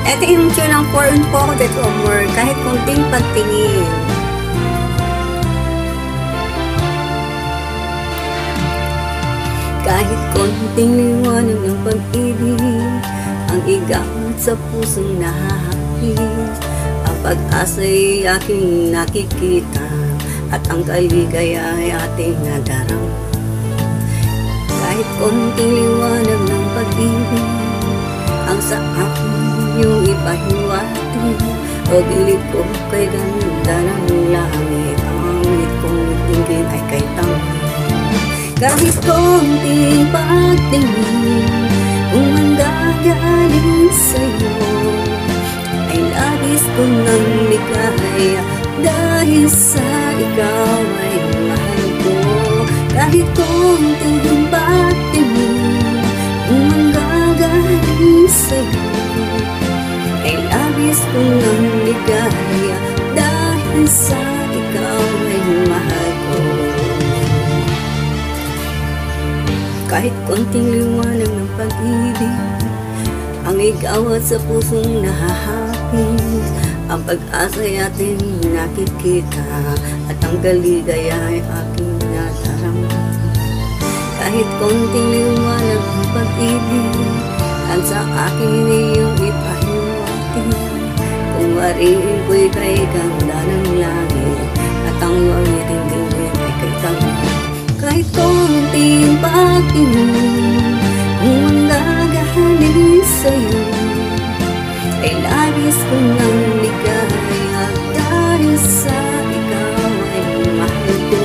Ito yung tune ng 4 and 4 that more kahit konting pagtingin. Kahit konting liwanag ng pag-ibig ang igamit sa pusong nahahapis. Ang pag-asa'y aking nakikita at ang kaligaya ay ating nadarama. Kahit konting liwanag ng pag-ibig ang sa akin yung ipahiwati. O gilit ko kay ganda ng langit, ang ngit kong tingin ay kay tangin. Kahit konting pagtingin kung manggagaling sa'yo ay labis ko ng ligaya dahil sa ikaw ay mahal ko. Kahit konting pagtingin kung manggagaling sa'yo ay labis ko ng ligaya dahil sa ikaw ay mahal ko. Kahit konting liwanag ng pag-ibig ang igawat sa pusong nahahapis. Ang pag-asa'y ating nakikita at ang kaligaya ay aking nadarama. Kahit konting liwanag ng pag-ibig ang sa akin iyong ipahiwati. Kung mariin ko'y kay ganda ng langit at ang wangiting tingin ay kay tangin. Kahit konting pagtingin kung manggagaling sa'yo ay labis ko ng ligaya dahil sa ikaw ay mahal ko.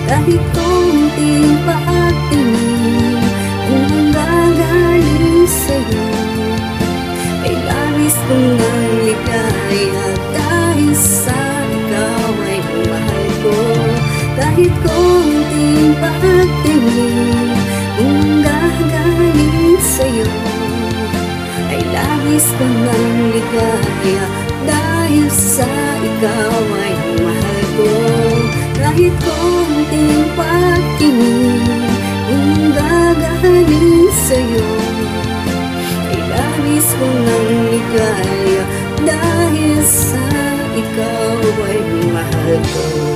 Kahit konting pagtingin kung manggagaling sa'yo ay labis ko ng ligaya dahil sa ikaw ay mahal ko. Kahit konting pagtingin kung gagaling sa'yo ay labis ko ng ligaya dahil sa ikaw ay mahal ko. Kahit konting pagtingin kung gagaling sa'yo ay labis ko ng ligaya dahil sa ikaw ay mahal ko.